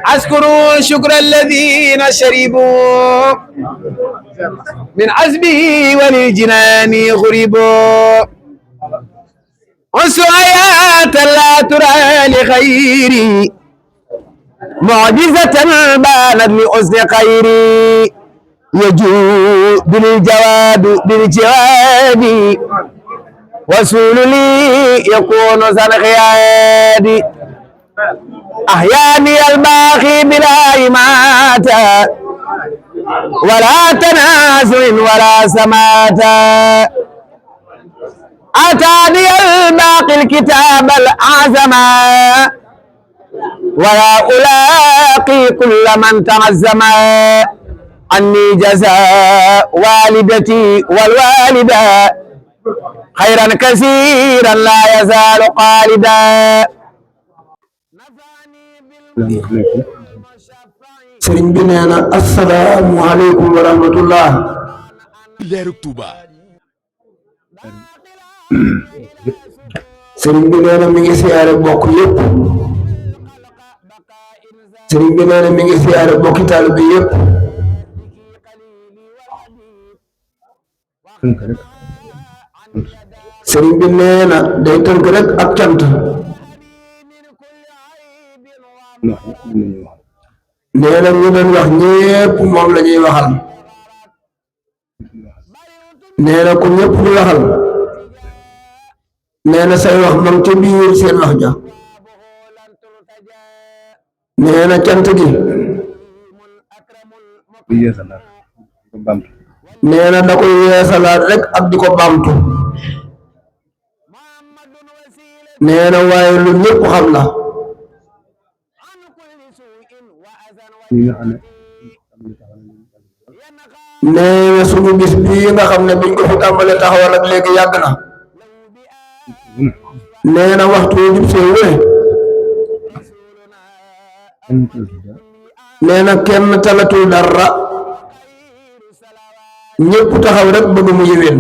أشكر شكر الذين شربوا من عزبه وللجنان غربوا أنس آيات لا ترى لخيري معجزة بانت لأسن خيري يجود بالجواد وسول لي يكون زنخيادي أحياني الباقي بلا إماتة ولا تنازل ولا سماتة أتاني الباقي الكتاب الأعظم ولا ألاقي كل من تعزم عني جزاء والدتي والوالدة خيرا كثيرا لا يزال خالدا. sëriñ bi nee na asalaamualeykum wa rahmatullah. leeru Touba. sëriñ bi nee na mi ngi siyaare bokk yëpp. sëriñ bi nee na mi ngi siyaare bokki taalibe yëpp. sëriñ bi nee na day tënk rek ak cant. nee na ñu doon wax ñépp moom la ñuy waxal. nee na ku ñépp ñu waxal. nee na say wax moom ca biir seen wax ja. nee na cant gi. nee na da koy yeesalaat rek ak di ko baamtu. nee na waaye lu ñépp xam la. nee na suñu bis bii nga xam ne biñ ko fi tàmbalee taxawal ak léegi yàgg na. nee na waxtu wi jub see wéy. nee na kenn talatul dara. ñépp taxaw rek bëgg mu yéwén.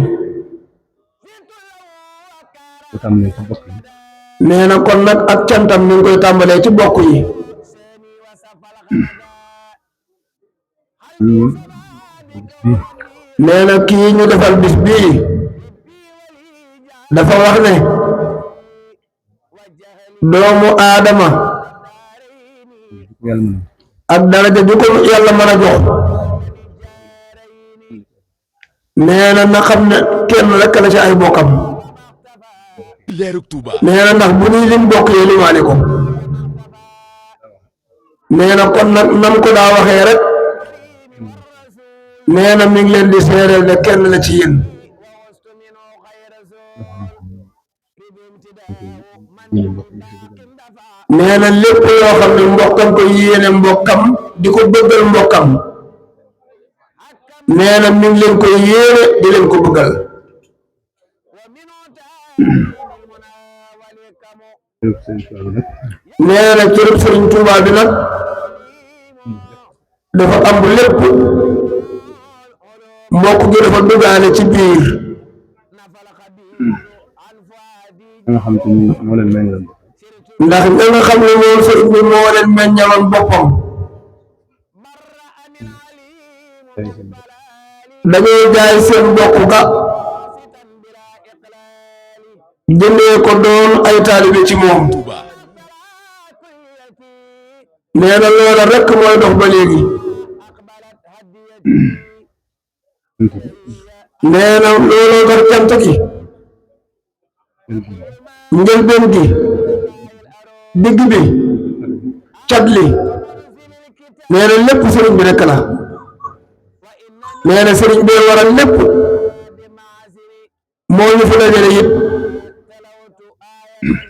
nee na kon nag ak cantam mi ngi koy tàmbalee ci bokk yi. nee na kii ñu defal bis bii dafa wax ne doomu aadama ak daraja ju ko yàlla mën a jox nee na na xam ne kenn rek la ci ay bokkam. leeru Touba. nee na ndax bu ñuy lim bokk yi limaale ko. nee na kon nag nam ko daa waxee rek nee na mi ngi leen di seereel ne kenn la ci yéen. nee na lépp yoo xam ne mbokkam ko yéene mbokkam di ko bëggal mbokkam nee na mi ngi leen koy yéene di leen ko bëggal. nee na cërëb Sëriñ Tuubaa bi nag dafa am lépp mbokk gi dafa duggaale ci biir. nga xam te ni moo leen meññaloon ndax ña nga xam ne moom sëriñ bi moo leen meññaloon boppam dañuy jaay seen bokk ga jëndee ko doon ay taalibe ci moom. nee na loola rekk mooy dox ba léegi. nee na looloo tax cant gi njëlbeen gi digg bi cat li nee na lépp sëriñ bi rekk la. nee na sëriñ bi waral lépp moo ñu fi dajale it.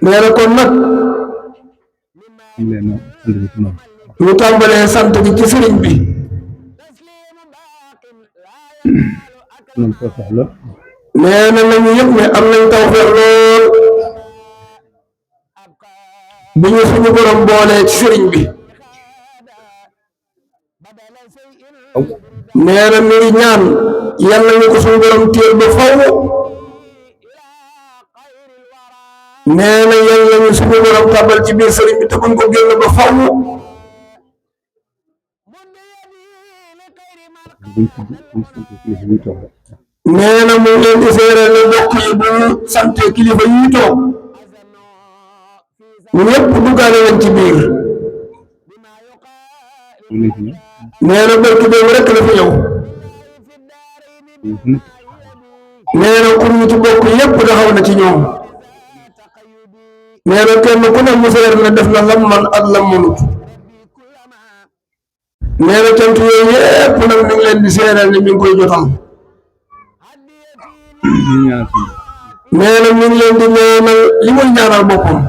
nee na kon nag ñu tàmbalee sant gi ci sëriñ bi. nee na nañu yëpp ne am nañ tawfeex lool bi ñu suñu borom boolee ci sëriñ bi. nee na mi ngi ñaan yàlla ñu ko suñu borom téel ba faw. nee na yàlla ñu suñu borom tàbbal ci biir sëriñ bi te buñ ko génn ba faw. buñ sant kilifa yi toog rek nee na mu ngi leen di seeral ne mbokk yi bu sante kilifa yi toog ñëpp duggaale leen ci biir mu ne fi ñëw nee na barki démb rek la fi ñëw ñu fu nekk nee na kur ñu ci bokk yëpp taxaw na ci ñoom nee na kenn ku ne mu seer ne def na lam man ak lam mënut nee na cant yooyu yëpp nag mi ngi leen di seeral ne mi ngi koy jotal ñu ñaanal suñu nee na mi ngi leen di ñaanal li muy ñaanal boppam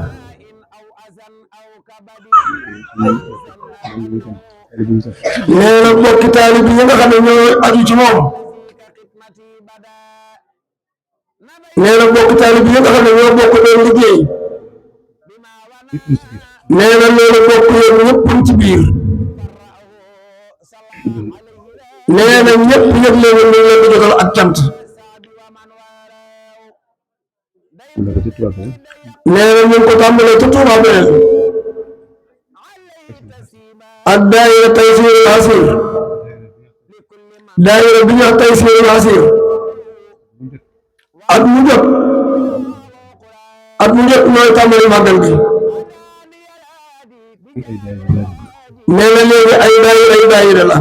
nee na bokki taalib yi nga xam ne ñoo aju ci moom nee na bokki taalib yi nga xam ne ñoo bokk doon liggéey nee na loolu bokk yéen ñëpp ci biir nee na ñëpp yëg leen ñu ngi leen di jotal ak cant nee na ñu ngi ko tàmbalee ca Touba Belel ak daayira Taysirul Asir daayira bi ñu wax Taysirul Asir at mu jot ñooy tàmbali màggal gi nee na léegi ay daayira la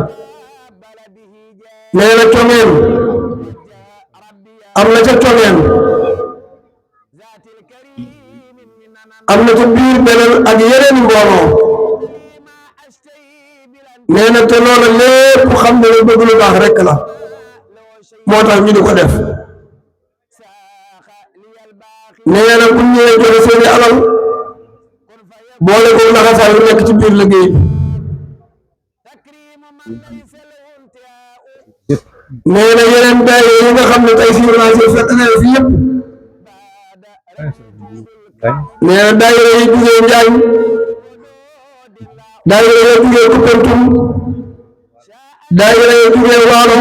nee na Congeen am na ca Congeen am na ca biir Belel ak yeneen mbooloo nee na te loola lépp xam ne lu bëgg lu baax rek la moo tax ñu di ko def nee na bu ñëwee joxe seeni alal boole ko laxasaay lu nekk ci biir liggéey bi nee na yeneen daayira yi nga xam ne tey si financé fekk na fi yëpp nee na daayira yi jugee Njaañ daayira yi jugee Koupentoum daayira yi jugee Waalo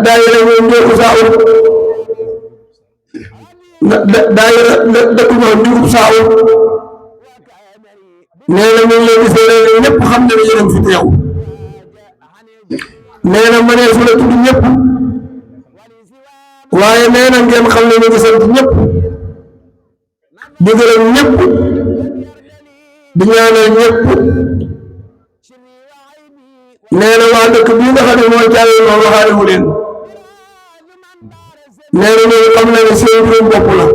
daayira yi Ndiokou Saaw daayira dëkk ñoo Ndiokou Saaw nee na ñu ngi leen di seere ñëpp xam ne yéen fi teew nee na mënee su la tudd ñëpp waaye nee na ngeen xam ne ñu ngi sant ñëpp di gërëm ñëpp di ñaanal ñëpp nee na waa dëkk bii nga xam ne mooy Thiawéne moom waxaale wu leen nee na ñoom xam na ne seen mbirum bopp la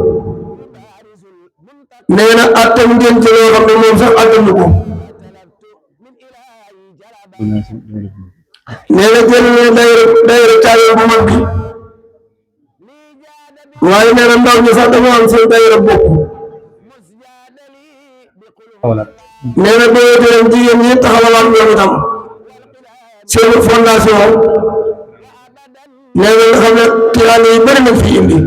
nee na attan ngeen ci loo xam ne moom sax attanu ko nee na jël ne daayira Thiawéne bu mag bi waaye nee na ndaw ñi sax dañoo am seen daayira bopp nee na boo jëlee jigéen ñi taxawalaat ñoom itam seen fondation nee na nga xam ne tiraane yi bëri na fi indi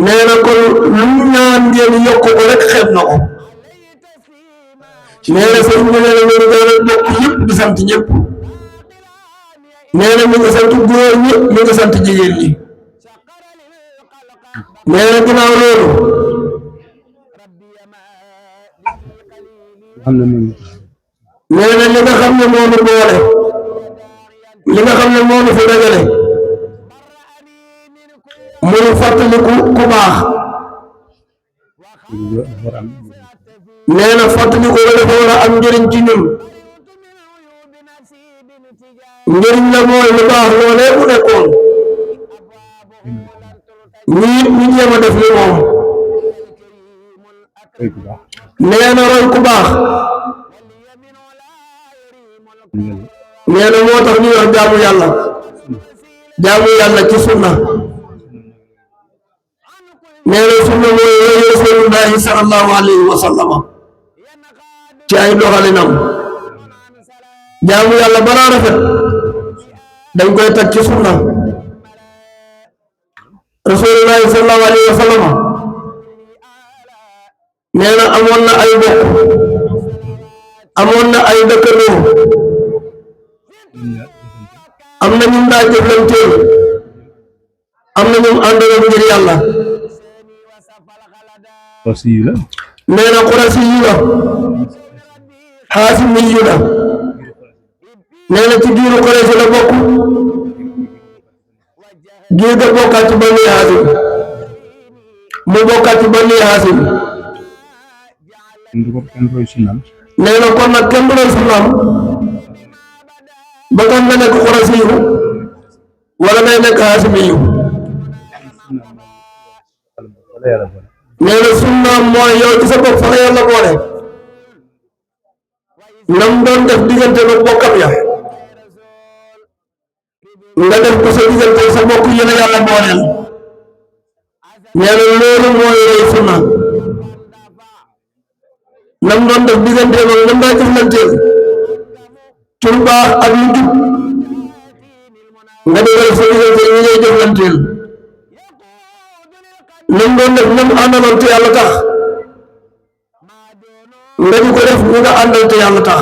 nee na kon lu mu ñaan ngeen yokk ko rek xeeb na ko nee na sëñ bi nee na ñu ngi bokk yëpp di sant ñëpp nee na mi ngi sant góor ñi mi ngi sant jigéen ñi nee na ginnaaw loolu nee na li nga xam ne moo nu boole li nga xam ne moo nu fi dajale muy fàttaliku ku baax nee na fàttaliku la dafa war a am njëriñ ci ñun njëriñ la mooy lu baax loolee mu nekkoon ñu jéem a def li moom nee na roy ku baax nee na moo tax ñuy wax jaamu yàlla ci sunna nee na sunna mooy roy rasulullahi sallallahu alayhi wa sallama ci ay doxalinam jaamu yàlla balaa rafet dañ koy teg ci sunna rasulullahi sallallahu alayhi wa sallama nee na amoon na ay bokk amoon na ay dëkkandoo am na ñu daa jëflanteel am na ñu àndoon ngir yàlla nee na Quraysi yi la xaasimiyu la nee na ci giiru Quraysh la bokk giir ga bokkaat ci bani Haasim mu bokkaat ci bani Haasim nee na kon nag kenn du roy sunnaam ba tax nga nekk Quraysiyu wala ngay nekk Haasimiyu nee na sunnaam mooy yow ci sa bopp fa la yàlla boole nam doon def diggante ba bokkam ya nga def ko sa diggante sa bokk yi la yàlla booleel nee na loolu mooy roy sunna nam doon def diggante ba nam daa jëflanteel ci lu baax ak lu jub nga defal sa diggante ñi ngay jëflanteel nam doon def nam àndaloon te yàlla tax nga di ko def ñi nga àndal te yàlla tax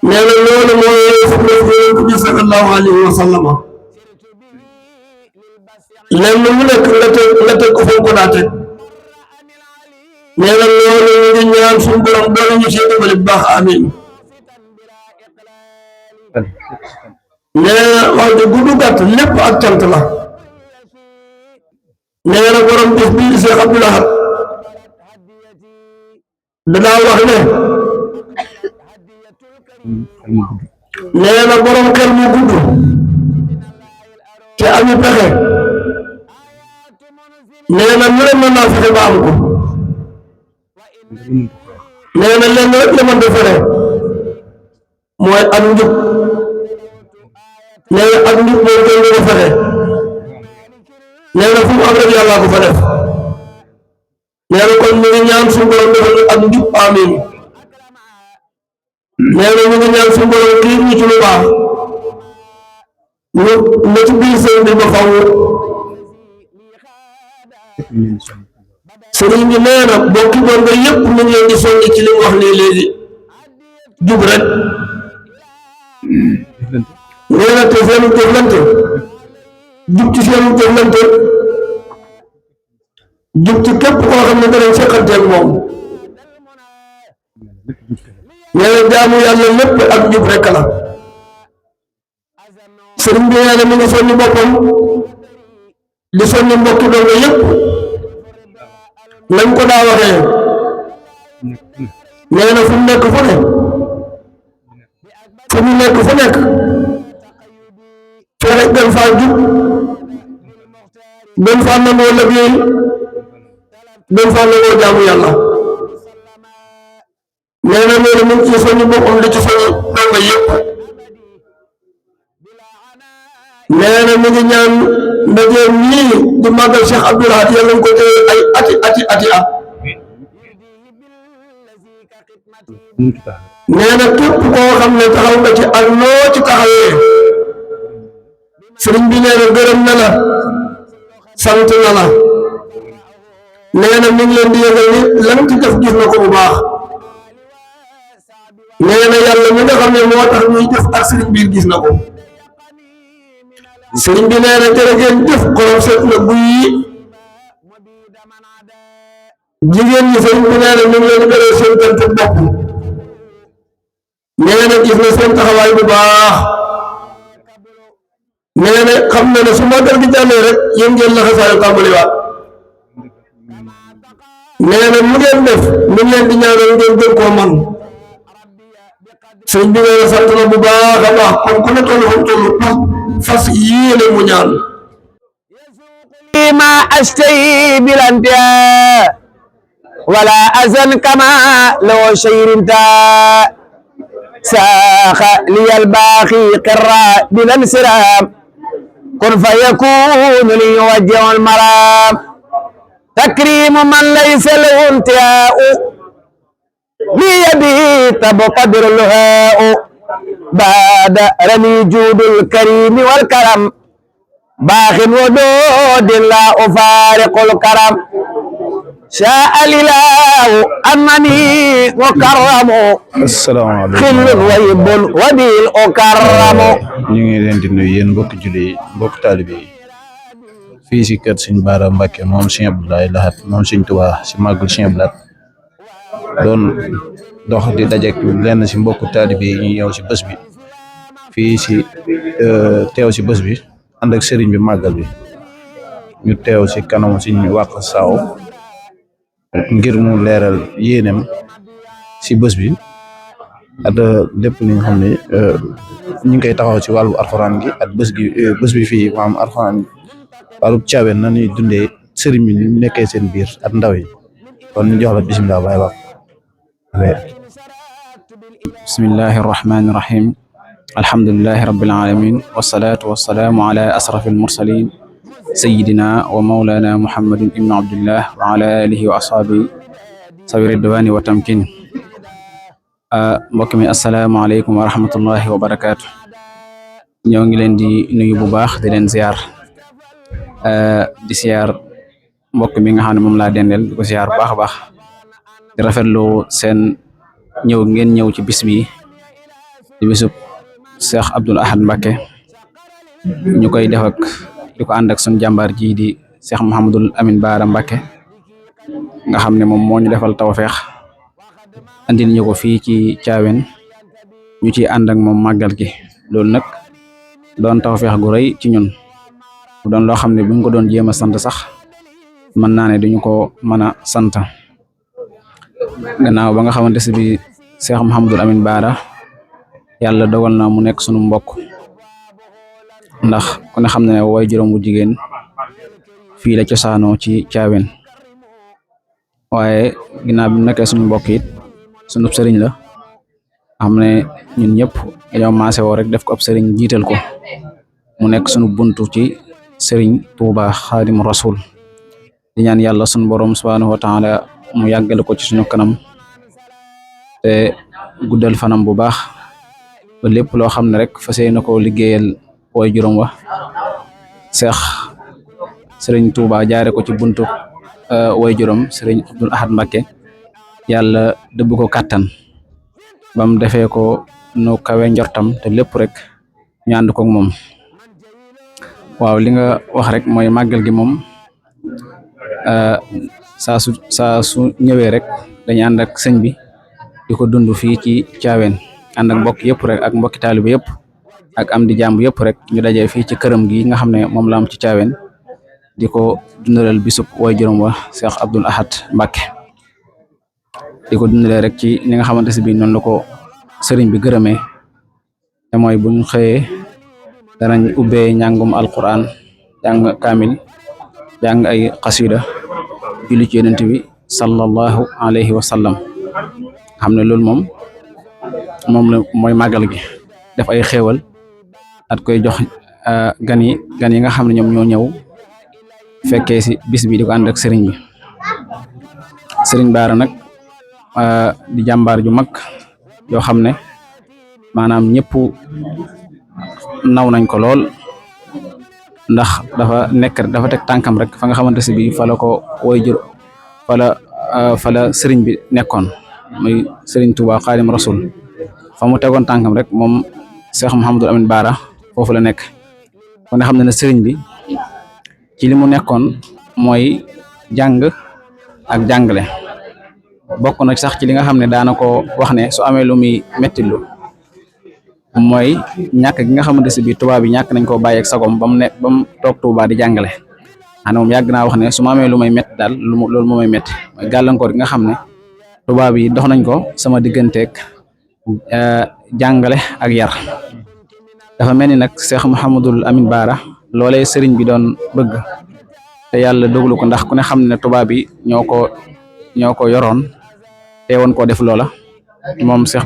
nee na loolu mooy sunna Yonent bi sallallahu alayhi wa sallam lenn mu nekk nga teg ko fa ko daa teg nee na loolu ñu ngi ñaan suñu borom doon ñu ci dimbali bu baax amiin nee na wax ji gudd gàtt lépp ak cant la nee na borom bis bii Cheikh Abdoul Ahad danaa wax ne nee na borom xel mu gudd te ami pexe nee na lu leen mën naa fexe ba am ko nee na lenn rek la mën a fexe mooy ak njub nee na ak njub mooy gën a fexe nee na fu mu am rek yàlla ko fa def nee na kon ñu ngi ñaan suñu borom defal ak njub amiin nee na ñu ngi ñaan suñu borom kii ñu ci lu baax ñu ci biir sëñ bi ba faw sëriñ bi nee na bokki doon nga yëpp ñu ngi leen di soññi ci li mu wax nii léegi jub rek nee na te seenu jëflante jub ci seenu jëflante jub ci képp koo xam ne danañ seqanteeg moom nee na jaamu yàlla lépp ak jub rek la sëriñ bi nee na mi ngi soññi boppam di soññi mbokki doon nga yëpp nañ ko daa waxee nee na fu mu nekk fu ne fu mu nekk fu nekk fexe gën faa jub gën faa nangoo liggéey gën faa nangoo jaamu yàlla nee na loolu mu ngi ci soññi boppam di ci soññi donga yëpp nee na mi ngi ñaan ndaje ñii di màggal Cheikh Abdoul Ahad yàlla nga ko téye ay ati at nee na képp koo xam ne taxaw nga ci ak noo ci taxawee sëriñ bi nee na gërëm na la sant na la nee na mi ngi leen di yëgal ni lan ci def gis na ko bu baax nee na yàlla mi nga xam ne moo tax ñuy def ak sëriñ biir gis na ko sëriñ bi nee na jërëjëf jëf xolam seet na guy jigéen ñi sëriñ bi nee na ñu ngi leen gërëm seen tënk bopp nee na gis na seen taxawaay bu baax nee na xam na ne su magal gi jàllee rek yéen ngeen la xasaayu tàmbaliwaat nee na mu ngeen def mu ngi leen di ñaanal ngeen gën koo man sëriñ bi nee na sant na bu baax a baax kon ku ne toll fa mu toll fas yéene mu ñaan ما أشتهي بلا انتهاء ولا أزن كما لو شير انتهى ساخ لي الباقي قرا بلا انسرام كن فيكون لي يوجه المرام تكريم من ليس له انتهاء بيدي تبقدر الهاء بعد رمي جود الكريم والكرم باخ ودود لا أفارق الكرم شاء الإله أنني مكرم asalaamaaleykum خل ويب وبيل أكرم ñu ngi leen di nuyu yéen mbokk julli yi mbokk taalibe yi fii si kër Sëñ Bara Mbàkke moom Sëñ Abdoulaye Lahat moom Sëñ Tuubaa si màggal Sëñ Abdou Lahad doon dox di dajek lenn si mbokku taalibe yi ñu ñëw si bés bi fii si teew si bés bi ànd ak sëriñ bi màggal bi ñu teew si kanamu si ñu wàq saaw ngir mu leeral yéenem si bés bi ak lépp li nga xam ne ñu ngi koy taxaw ci wàllu alxuraan gi ak bés bi fii maam alxuraan wàllu Thiawéne na ñuy dundee sëriñ bi ñu nekkee seen biir ak ndaw yi kon ñu jox la bisimilah baay wax bismillahi irrahmani irrahim alhamdulilahi rabbil alamin wasalaatu wasalaamu ala asrafi almursalin sayidina wa maulana muhammadin ibnu abdillah wa ala alihi wa ashaabi sawi ridwani wa tamkin mbokk mi asalaamaaleykum wa rahmatullahi wa barakaatu ñoo ngi leen di nuyu bu baax di leen ziar di ziar mbokk mi nga xam ne moom laa dendel di ko ziar bu baax a baax di rafetlu seen ñëw ngeen ñëw ci bis bi di bisub Cheikh Abdoul Ahad Mbacké ñu koy def ak di ko ànd ak sun jàmbaar ji di Cheikh Mouhamadul Amin Baara Mbacké nga xam ne moom moo ñu defal tawfeex andil ñu ko fii ci Thiawéne ñu ci ànd ak moom màggal gi loolu nag doon tawfeex gu rëy ci ñun bu doon loo xam ne buñ ko doon jéem a sant sax mën naa ne duñu ko mën a sant gannaaw ba nga xamante si bi Cheikh Mouhamadul Amin Baara yàlla dogal na mu nekk sunu mbokk ndax ku ne xam ne way juróom bu jigéen fii la cosaanoo ci Thiawéne waaye ginnaaw bi mu nekkee suñu mbokk it sunu sëriñ la xam ne ñun ñëpp dañoo maase woo rek def ko ab sëriñ jiital ko mu nekk sunu buntu ci sëriñ Tuuba Xaadimu Rasul di ñaan yàlla sunu borom subhanahu wa taala mu yàggale ko ci suñu kanam te guddal fanam bu baax ba lépp loo xam ne rek fas yéene ko liggéeyal way juróom wa Seex sëriñ Tuuba jaare ko ci buntu way juróom sëriñ Abdoul Ahad Mbacké yàlla dëbb ko kàttan bam defee ko nu kawe njortam te lépp rek ñu ànd ko ak moom waaw li nga wax rek mooy màggal gi moom saa su ñëwee rek dañu ànd ak sëñ bi di ko dund fii ci Thiawéne ànd ak mbokk yëpp rek ak mbokki taalibe yëpp ak am di jàmb yëpp rek ñu dajee fii ci këram gi nga xam ne moom la am ci Thiawéne di ko dundalal bisub way juróom wa Cheikh Abdoul Ahad Mbacké di ko dundalee rek ci ni nga xamante si bi noonu la ko sëriñ bi gërëmee te mooy buñ xëyee danañ ubbee njàngum alquran jàng kaamil jàng ay xasida julli ci yonent bi sallallahu alayhi wa sallam xam ne loolu moom la mooy màggal gi def ay xéewal at koy jox gan yi nga xam ne ñoom ñoo ñëw fekkee si bis bi di ko ànd ak sëriñ bi sëriñ Baara nag di jàmbaar ju mag yoo xam ne maanaam ñëpp naw nañ ko lool ndax dafa teg tànkam rek fa nga xamante si bi fa la ko way jur fa la sëriñ bi nekkoon muy sëriñ Touba Xaadim Rasul fa mu tegoon tànkam rek moom Cheikh Mouhamadul Amin Baara foofu la nekk kon ne xam ne sëriñ bi ci li mu nekkoon mooy jàng ak jàngale bokk na sax ci li nga xam ne daana ko wax ne su amee lu muy mettilu mooy ñàkk gi nga xamante si bi tubaab yi ñàkk nañ koo bàyyi ak sagom ba mu toog Tuuba di jàngale xanaa moom yàgg naa wax ne su ma amee lu may métti daal loolu moo may métti mooy gàllankoor gi nga xam ne tubaab yi dox nañ ko sama digganteeg jàngale ak yar dafa mel ni nag Cheikh Mouhamadul Amin Baara loolee sëriñ bi doon bëgg te yàlla dogalu ko ndax ku ne xam ne tubaab yi ñoo ko yoroon te woon koo def loola moom Cheikh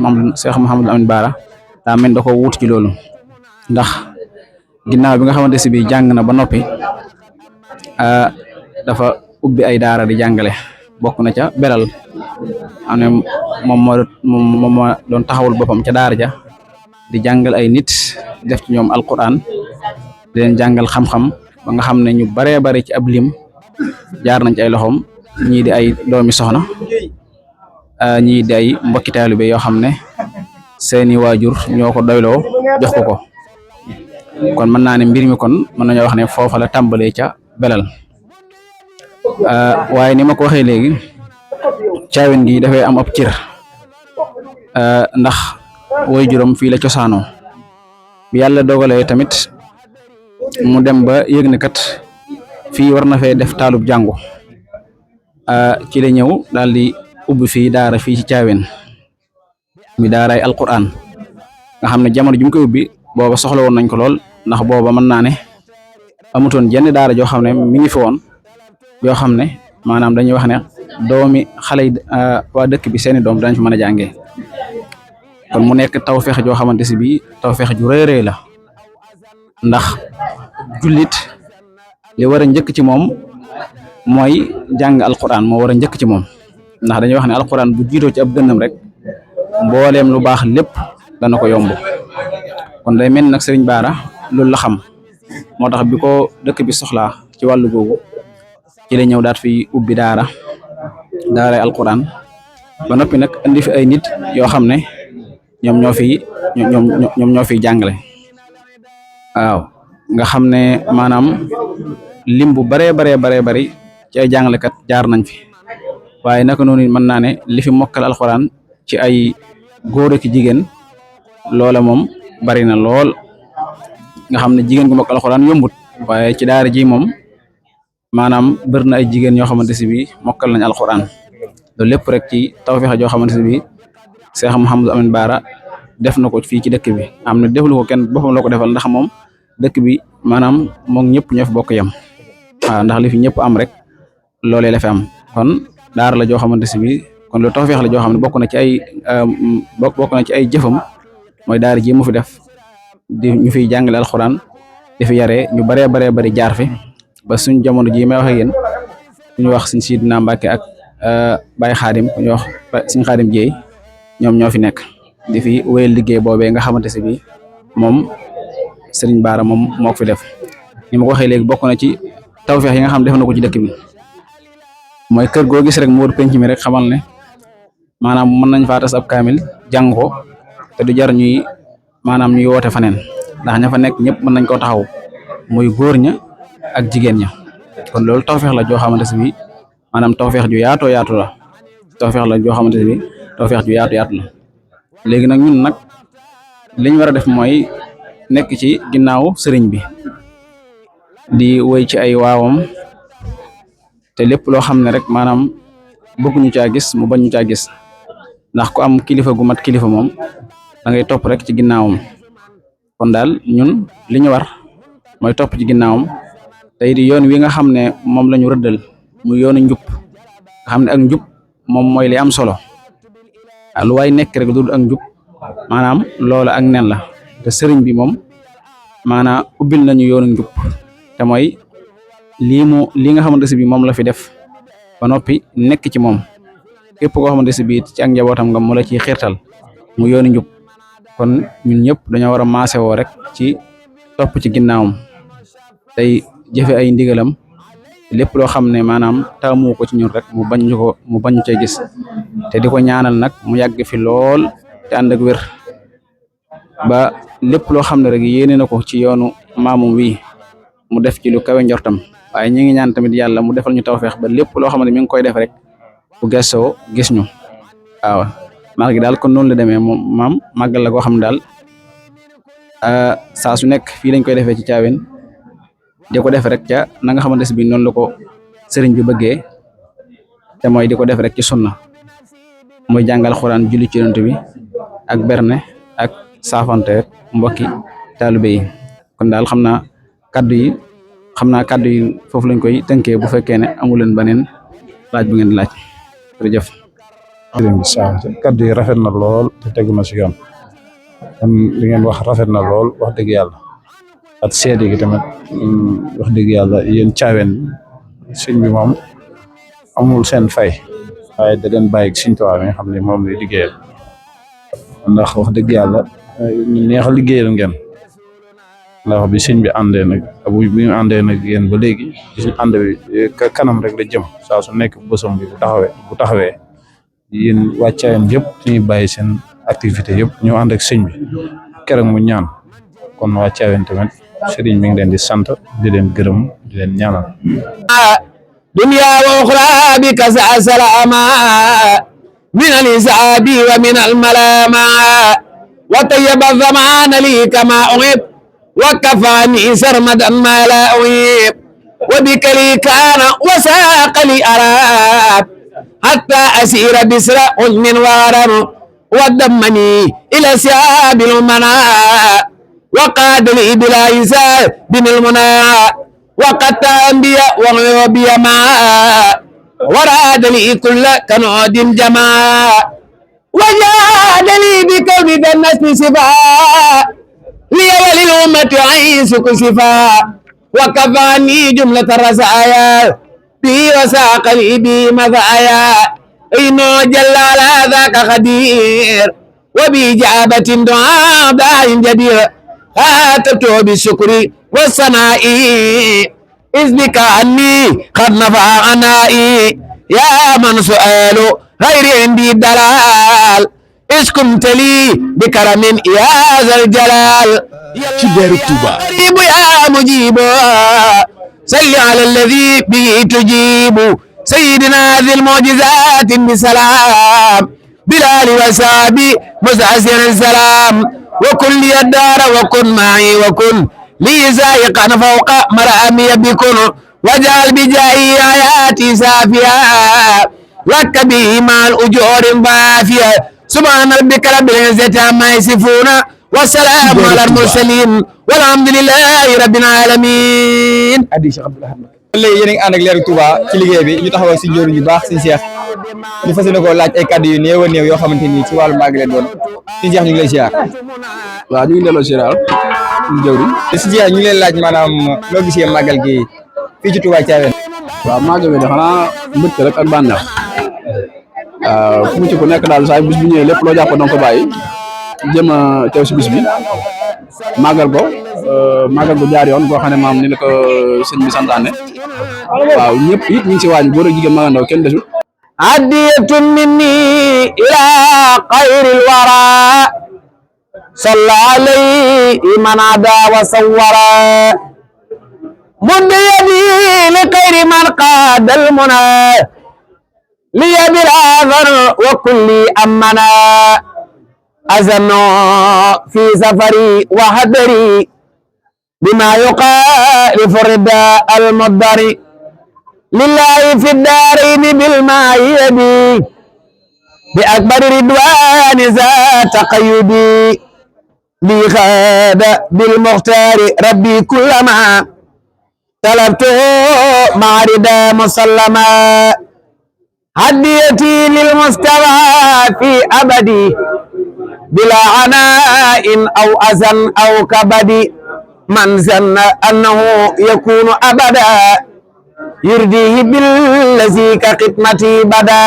Mouhamadul Amin Baara daa mel da ko wut ci loolu ndax ginnaaw bi nga xamante si bi jàng na ba noppi dafa ubbi ay daara di jàngale bokk na ca beral xam ne moom moo doon taxawul boppam ca daara ja di jàngal ay nit def ci ñoom alquran di leen jàngal xam-xam ba nga xam ne ñu baree bari ci ab lim jaar nañ ci ay loxoom ñii di ay doomi soxna ñii di ay mbokki taalibe yoo xam ne seeni waajur ñoo ko doyloo jox ko kon mën naa ne mbir mi kon mën nañoo wax ne foofa la tàmbalee ca belal waaye ni ma ko waxee léegi Caaween gi dafay am ab cër ndax woy juróom fii la cosaanoo bi yàlla dogalee tamit mu dem ba yëg ne kat fii war na fee def taalub jàngu ci la ñëw daal di ubbi fii daara fii ci Caaween mi daaraay alquran nga xam ne jamono ji mu koy ubbi booba soxla woon nañ ko lool ndax booba mën naa ne amutoon jenn daara joo xam ne mi ngi fi woon yoo xam ne maanaam dañuy wax ne doomi xale yi waa dëkk bi seeni doom dañ fi mën a jàngee kon mu nekk tawfeex joo xamante si bii tawfeex ju rëy rëy la ndax jullit li war a njëkk ci moom mooy jàng alquran moo war a njëkk ci moom ndax dañuy wax ne alquran bu jiitoo ci ab dënnam rek mbooleem lu baax lépp dana ko yomb kon day mel nag Sëriñ Baara loolu la xam moo tax bi ko dëkk bi soxlaa ci wàllu googu ci la ñëw daat fi ubbi daaray alquran ba noppi nag indi fi ay nit yoo xam ne ñoom ñoo fiy jàngale waaw nga xam ne maanaam lim bu baree bari ci ay jàngalekat jaar nañ fi waaye naka noonu mën naa ne li fi mokkal alquran ci ay góor ak jigéen loola moom bari na lool nga xam ne jigéen gu mokkal alquran yombut waaye ci daara ji moom maanaam bëri na ay jigéen ñoo xamante si bi mokkal nañ alquran loolu lépp rek ci tawfeex joo xamante si bi Cheikh Mouhamadou Amine Bara def na ko fii ci dëkk bi am na deflu ko kenn boppam la ko defal ndax moom dëkk bi maanaam moom ñëpp ñoo fi bokk yem waaw ndax li fi ñëpp am rek loolee la fi am kon daara la joo xamante si bi kon loolu tawfeex la joo xam ne bokk na ci ay jëfam mooy daara ji mu fi def di ñu fiy jàngale alxuraan di fi yare ñu baree bari jaar fi ba suñ jamono ji may wax ak yéen ñu wax suñ Sidina Mbàkke ak Baye Xaadim ku ñu wax suñ Xaadim Jéey ñoom ñoo fi nekk di fi wéyal liggéey boobee nga xamante si bi moom Sëriñ Baara moom moo ko fi def ni ma ko waxee léegi bokk na ci tawfeex yi nga xam def na ko ci dëkk bi mooy kër goo gis rek mu wër penc mi rek xamal ne maanaam mën nañ faa tas ab kaamil jàng ko te du jar ñuy maanaam ñuy woote faneen ndax ña fa nekk ñëpp mën nañ koo taxaw muy góor ña ak jigéen ña kon loolu tawfeex la joo xamante si bi maanaam tawfeex ju yaatoo yaatu la tawfeex la joo xamante si bi tawfeex ju yaatu la léegi nag ñun nag liñ war a def mooy nekk ci ginnaaw sëriñ bi di woy ci ay waawam te lépp loo xam ne rek maanaam bëgguñu caa gis mu bañ ñu caa gis ndax ku am kilifa gu mat kilifa moom da ngay topp rek ci ginnaawam kon daal ñun li ñu war mooy topp ci ginnaawam tey di yoon wi nga xam ne moom la ñu rëddal mu yoonu njub nga xam ne ak njub moom mooy li am solo lu waay nekk rek dul ak njub maanaam loola ak nen la te sëriñ bi moom maanaam ubbil nañu yoonu njub te mooy lii nga xamante si bi moom la fi def ba noppi nekk ci moom képp koo xamante si bi ci ak njabootam nga mu la ciy xiirtal mu yoonu njub kon ñun ñëpp dañoo war a maase woo rek ci topp ci ginnaawam tey jëfe ay ndigalam lépp loo xam ne maanaam taamu ko ci ñun rek mu bañ ñu cay gis te di ko ñaanal nag mu yàgg fi lool te ànd ak wér ba lépp loo xam ne rek yéene na ko ci yoonu maamum wi mu def ci lu kawe njortam waaye ñi ngi ñaan tamit yàlla mu defal ñu tawfeex ba lépp loo xam ne mi ngi koy def rek bu gëstoo gis ñu waaw màggal gi daal kon noonu la demee moom maam màggal la goo xam ne daal saa su nekk fii lañ koy defee ci Caaween di ko def rek ca na nga xamante si bi noonu la ko sëriñ bi bëggee te mooy di ko def rek ci sunna mooy jàngal xuraan julli ci yonent bi ak berne ak saafante mbokki taalibe yi kon daal xam naa kaddu yi foofu lañ koy tënkee bu fekkee ne amu leen beneen laaj bu ngeen di laaj jërëjëf. kaddu yi rafet na lool te tegu na si yoon kon li ngeen wax rafet na lool wax dëgg yàlla at seede gi tamit wax dëgg yàlla yéen Caaween sëñ bi moom amul seen fay waaye da leen bàyyi Sëñ Tuubaa mi nga xam ne moom lay liggéeyal ndax wax dëgg yàlla ñu neex a liggéeyal ngeen ndax bi sëñ bi àndee nag bi ñu àndee nag yéen ba léegi gis ànd bi kanam rek la jëm saa su nekk bësam bi bu taxawee yéen waa Caaween yëpp dañuy bàyyi seen activité yëpp ñu ànd ak sëñ bi keroog mu ñaan kon waa Caaween tamit sëriñ mi ngi leen di sant di leen gërëm di leen ñaanal دنيا وأخرى بك سلاما من الحساب ومن الملامة وطيب الزمان لي كما أحب وكفاني سرمدا ما لا أحب وبك لي كان وساق لي أراب حتى أسير بسر حزن وارم ودمني إلى سياب المنى وقاد لي بلا حساب المنى وقد أنبياء وغيوبي ما وراد لي كل كنود جماع وجاد لي بكون ذا النسل صفاء لي وللأمة عيسك صفاء وكفاني جملة الرزايا بي وساق لي بي مزايا إنه جل على ذاك قدير وبإجابة دعاء داع جدير خاتمته بالشكر والثناء إذ بك عني قد نفع عنائي يا من سؤال غير عندي دلال إذ كنت لي بكرم يا ذا الجلال ci leeru Touba قريب يا مجيب صل على الذي به تجيب سيدنا ذي المعجزات بسلام بلال وسابي مزعزر السلام وكن لي الدار وكن معي وكن لي زائقا فوق مرامي بكن واجعل بجاهي حياتي سافيا لك به مع الأجور بافيا سبحان ربك رب العزة عما يصفون والسلام على المرسلين والحمد لله رب العالمين. léegi yéen a ngi ànd ak Leeru Touba ci liggéey bi ñu taxaw ak si njëriñ yu baax si Cheikh ñu fas yéene ko laaj ay kàddu yu néew a néew yoo xamante ni ci wàllu màgg leen doon si Cheikh ñu ngi lay ziar. waaw ñu ngi delloo ziar ñu jëwriñ si Cheikh ñu ngi leen laaj maanaam noo gisee màggal gi fii ci Touba Thiawéne. waaw màggal bi de xanaa mbégte rek ak bànneex waaw fu mu ci ku nekk daal saa bis bu ñëwee lépp loo jàpp danga ko bàyyi jëm a teew si bis bi màggal ko màggal bu jaar yoon boo xam ne maam ni la ko sëñ bi santaane waaw ñëpp it ñu ngi si waañ góor ak jigéen mag ak ndaw kenn desul هدية مني إلى خير الورى صلى عليه من عدا وصورا مد يدي لخير من قاد المنى لي بلا ذر وكل أمنا أزن في سفري وحضري بما يخالف الرداء المضر لله في الدارين بالماء يدي بأكبر رضوان ذات قيدي لي خاد بالمختار ربي كلما طلبته مع رضا مسلما هديتي للمستوى في أبدي بلا عناء أو أذى أو كبد من ظن أنه يكون أبدا يرديه بالذي كخدمتي بدا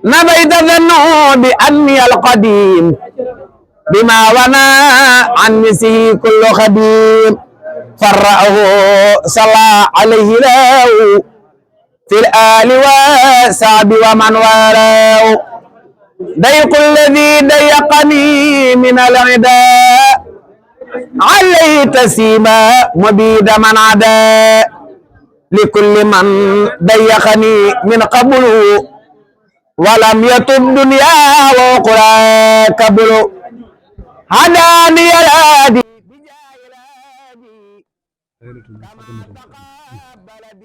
نبيت ظنه بأني القديم بما ونا عن مسه كل خديم فرأه صلى عليه له في الآل والصحب ومن والاه ضيق الذي ضيقني من العداء عليه تسيما مبيد من عدا لكل من ضيقني من قبل ولم يتب دنيا وأخرى قبل هداني الهادي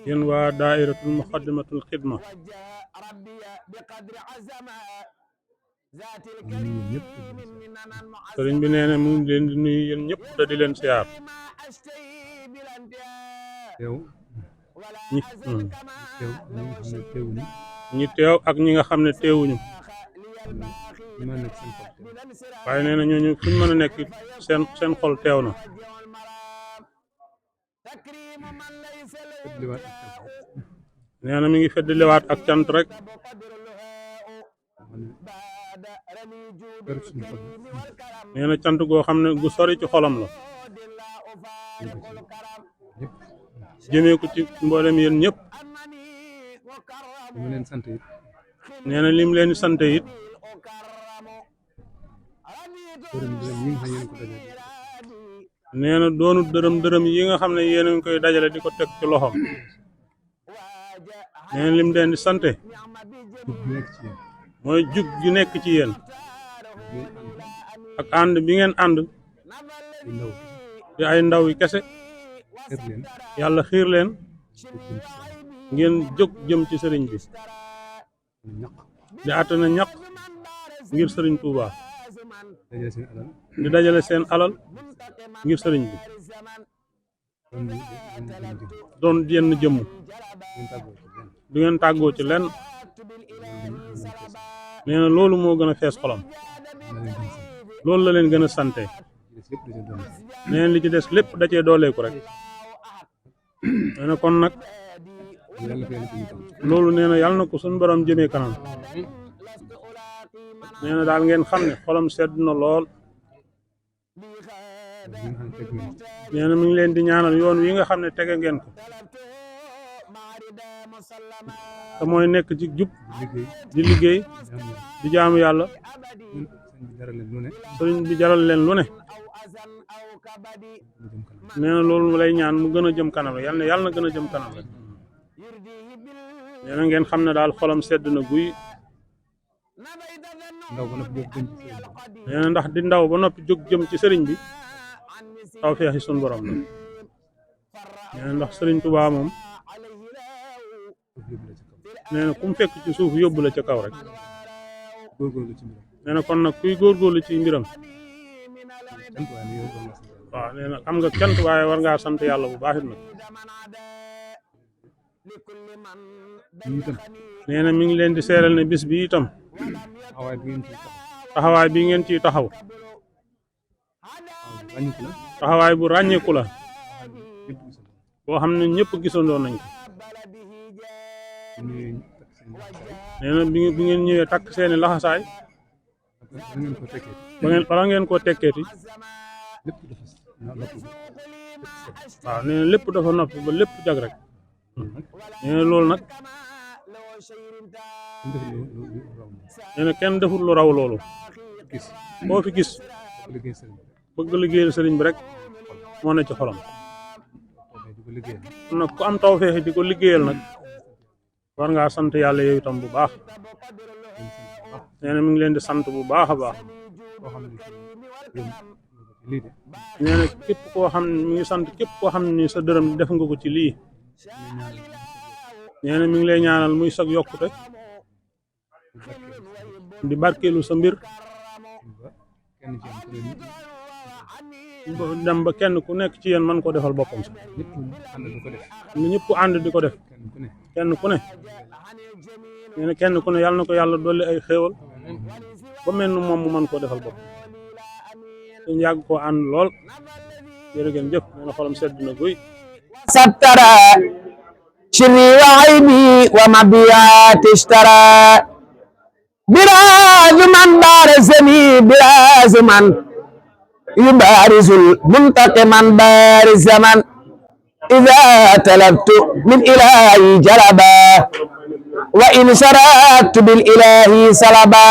yéen waa daayiratul muqaddamatul xidma sëriñ bi nee na mu ngi leen di nuyu yéen ñëpp te di leen siyaar ñi teew ak ñi nga xam ne teewuñu waaye nee na ñooñu fu ñu mën a nekk seen xol teew na nee na mi ngi feddliwaat ak cant rek nee na cant goo xam ne gu sori ci xolam la jëmee ko ci mboolem yéen ñëpp nee na lim leen di sant it nee na doonu dërëm yi nga xam ne yéen a ngi koy dajale di ko teg ci loxom nee na lim leen di sante mooy jug ju nekk ci yéen ak ànd bi ngeen ànd di ay ndaw yi kese yàlla xiir leen ngeen jóg jëm ci sëriñ bi di àttana ñaq ngir sëriñ Touba di dajale seen alal ngir sëriñ bi doon yenn jëmm du ngeen tàggoo ci lenn nee na loolu moo gën a fees xolam loolu la leen gën a sante nee na li ci des lépp da cee dooleeku rek nee na kon nag loolu nee na yàlla na ko suñu borom jëmee kanam nee na daal ngeen xam ne xolam sedd na lool nee na mi ngi leen di ñaanal yoon wi nga xam ne tege ngeen ko te mooy nekk ci jub di liggéey di jaamu yàlla sëriñ bi jaral leen lu ne nee na loolu mu lay ñaan mu gën a jëm kanam rek yàlla na gën a jëm kanam rek nee na ngeen xam ne daal xolam sedd na guy nee na ndax di ndaw ba noppi jóg jëm ci sëriñ bi taw feexi sun borom la nee na ndax sëriñ Tuubaa moom nee na ku mu fekk ci suuf yóbbu la ca kaw rek nee na kon nag kuy góorgóorlu ci mbiram waaw nee na am nga cant waaye war ngaa sant yàlla bu baax it nag nee na mi ngi leen di seeral ne bis bi itam taxawaay bi ngeen ciy taxaw taxawaay bu ràññeeku la boo xam ne ñëpp gisandoo nañ ko nee na bi ngeen ñëwee takk seeni laxasaay bala ngeen koo tekkeeti waaw nee na lépp dafa noppi ba lépp jag rek nee na loolu nag nee na kenn deful lu raw loolu boo fi gis bëgg liggéeyal sëriñ bi rek moo ne ci xolam nag ku am tawfeex di ko liggéeyal nag war ngaa sant yàlla yow itam bu baax nee na mi ngi leen di sant bu baax a baax nee na képp koo xam ne mi ngi sant képp koo xam ne sa dërëm def nga ko ci lii nee na mi ngi lay ñaanal muy sag yokkute di barkeelu sa mbir dem ba kenn ku nekk ci yéen mën ko defal boppam sax ni ñëpp ànd di ko def kenn ku ne nee na kenn ku ne yàlla na ko yàlla dolli ay xéewal ba mel ni moom mu mën koo defal boppam suñ yàgg koo ànd lool jërëgeen jëf nee na xolam sedd na guy sattara shirri wa aybi wa mabiyat ishtara birazu man barazani birazu man يبارز المنتقما بارز زمن إذا تلبت من إلهي جلبا وإن شرعت بالإله سلبا